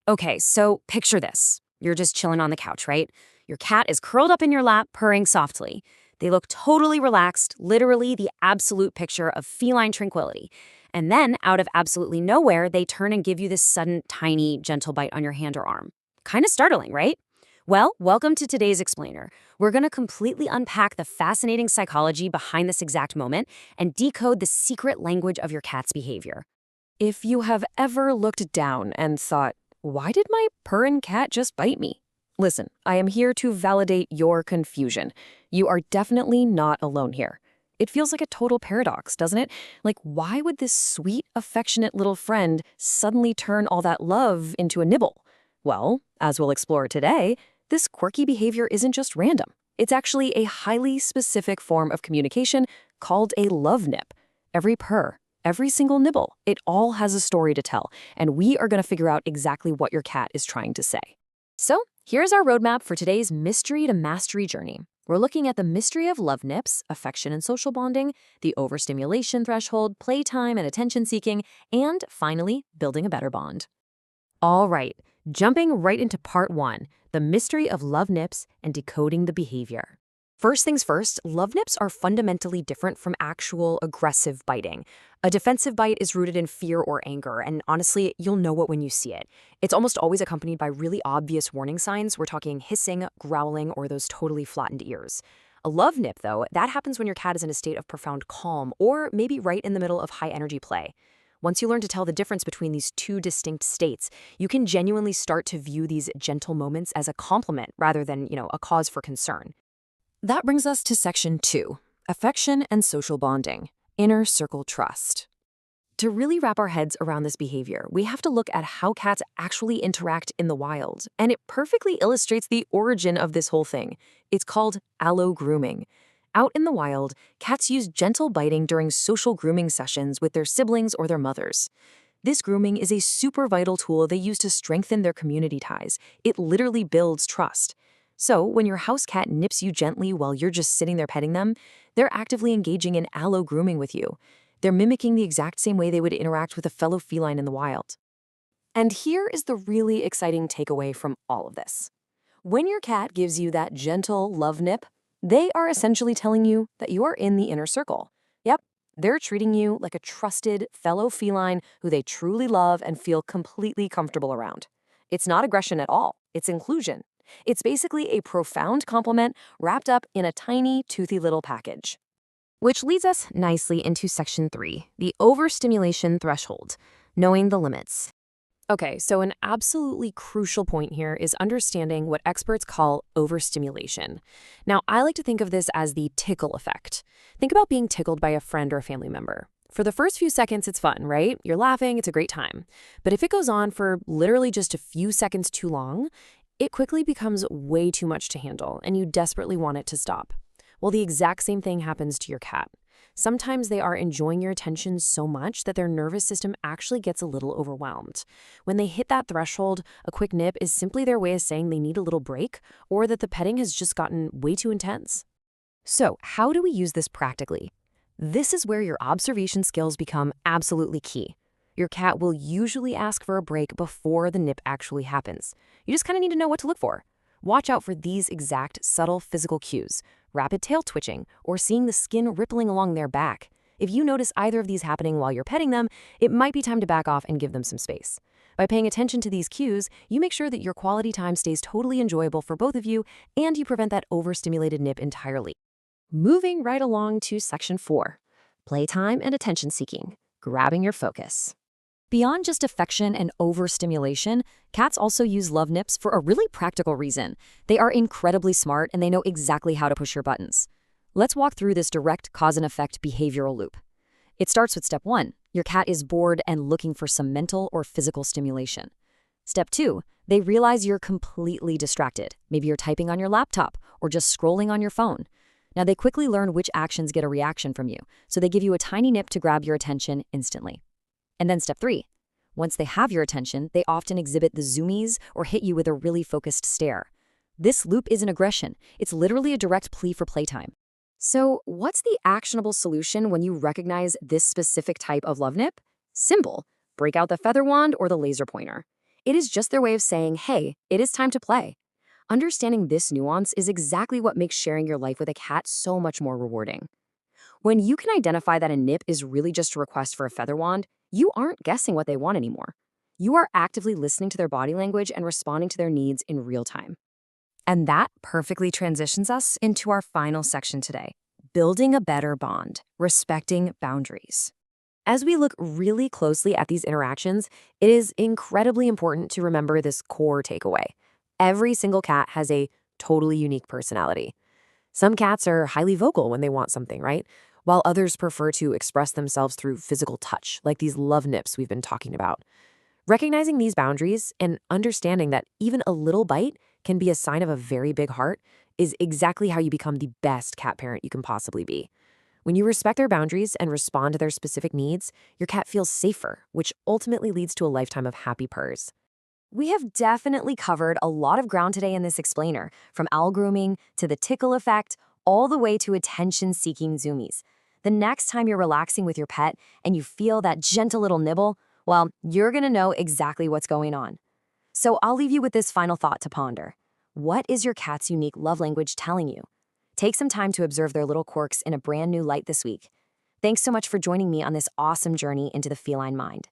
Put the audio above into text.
Okay, so picture this. You're just chilling on the couch, right? Your cat is curled up in your lap, purring softly. They look totally relaxed, literally the absolute picture of feline tranquility. And then, out of absolutely nowhere, they turn and give you this sudden, tiny, gentle bite on your hand or arm. Kind of startling, right? Well, welcome to today's Explainer. We're going to completely unpack the fascinating psychology behind this exact moment and decode the secret language of your cat's behavior. If you have ever looked down and thought, why did my purring cat just bite me? Listen, I am here to validate your confusion. You are definitely not alone here. It feels like a total paradox, doesn't it? Like, why would this sweet, affectionate little friend suddenly turn all that love into a nibble? Well, as we'll explore today, this quirky behavior isn't just random. It's actually a highly specific form of communication called a love nip. Every purr, every single nibble, it all has a story to tell, and we are going to figure out exactly what your cat is trying to say. So, here's our roadmap for today's mystery to mastery journey. We're looking at the mystery of love nips, affection and social bonding, the overstimulation threshold, playtime and attention seeking, and finally, building a better bond. All right, jumping right into part one, the mystery of love nips and decoding the behavior. First things first, love nips are fundamentally different from actual aggressive biting. A defensive bite is rooted in fear or anger, and honestly, you'll know it when you see it. It's almost always accompanied by really obvious warning signs. We're talking hissing, growling, or those totally flattened ears. A love nip, though, that happens when your cat is in a state of profound calm, or maybe right in the middle of high-energy play. Once you learn to tell the difference between these two distinct states, you can genuinely start to view these gentle moments as a compliment rather than, a cause for concern. That brings us to section 2, affection and social bonding, inner circle trust. To really wrap our heads around this behavior, we have to look at how cats actually interact in the wild, and it perfectly illustrates the origin of this whole thing. It's called allo-grooming. Out in the wild, cats use gentle biting during social grooming sessions with their siblings or their mothers. This grooming is a super vital tool they use to strengthen their community ties. It literally builds trust. So, when your house cat nips you gently while you're just sitting there petting them, they're actively engaging in allo-grooming with you. They're mimicking the exact same way they would interact with a fellow feline in the wild. And here is the really exciting takeaway from all of this. When your cat gives you that gentle love nip, they are essentially telling you that you are in the inner circle. Yep, they're treating you like a trusted fellow feline who they truly love and feel completely comfortable around. It's not aggression at all, it's inclusion. It's basically a profound compliment wrapped up in a tiny, toothy little package. Which leads us nicely into section 3, the overstimulation threshold, knowing the limits. Okay, so an absolutely crucial point here is understanding what experts call overstimulation. Now, I like to think of this as the tickle effect. Think about being tickled by a friend or a family member. For the first few seconds, it's fun, right? You're laughing, it's a great time. But if it goes on for literally just a few seconds too long, it quickly becomes way too much to handle, and you desperately want it to stop. Well, the exact same thing happens to your cat. Sometimes they are enjoying your attention so much that their nervous system actually gets a little overwhelmed. When they hit that threshold, a quick nip is simply their way of saying they need a little break or that the petting has just gotten way too intense. So, how do we use this practically? This is where your observation skills become absolutely key. Your cat will usually ask for a break before the nip actually happens. You just kind of need to know what to look for. Watch out for these exact subtle physical cues, rapid tail twitching, or seeing the skin rippling along their back. If you notice either of these happening while you're petting them, it might be time to back off and give them some space. By paying attention to these cues, you make sure that your quality time stays totally enjoyable for both of you, and you prevent that overstimulated nip entirely. Moving right along to section 4, playtime and attention seeking, grabbing your focus. Beyond just affection and overstimulation, cats also use love nips for a really practical reason. They are incredibly smart and they know exactly how to push your buttons. Let's walk through this direct cause and effect behavioral loop. It starts with step 1. Your cat is bored and looking for some mental or physical stimulation. Step 2. They realize you're completely distracted. Maybe you're typing on your laptop or just scrolling on your phone. Now they quickly learn which actions get a reaction from you, so they give you a tiny nip to grab your attention instantly. And then step 3. Once they have your attention, they often exhibit the zoomies or hit you with a really focused stare. This loop isn't aggression. It's literally a direct plea for playtime. So what's the actionable solution when you recognize this specific type of love nip? Simple. Break out the feather wand or the laser pointer. It is just their way of saying, hey, it is time to play. Understanding this nuance is exactly what makes sharing your life with a cat so much more rewarding. When you can identify that a nip is really just a request for a feather wand, you aren't guessing what they want anymore. You are actively listening to their body language and responding to their needs in real time. And that perfectly transitions us into our final section today, building a better bond, respecting boundaries. As we look really closely at these interactions, it is incredibly important to remember this core takeaway. Every single cat has a totally unique personality. Some cats are highly vocal when they want something, right? While others prefer to express themselves through physical touch, like these love nips we've been talking about. Recognizing these boundaries and understanding that even a little bite can be a sign of a very big heart is exactly how you become the best cat parent you can possibly be. When you respect their boundaries and respond to their specific needs, your cat feels safer, which ultimately leads to a lifetime of happy purrs. We have definitely covered a lot of ground today in this explainer, from owl grooming to the tickle effect, all the way to attention-seeking zoomies. The next time you're relaxing with your pet and you feel that gentle little nibble, well, you're gonna know exactly what's going on. So I'll leave you with this final thought to ponder. What is your cat's unique love language telling you? Take some time to observe their little quirks in a brand new light this week. Thanks so much for joining me on this awesome journey into the feline mind.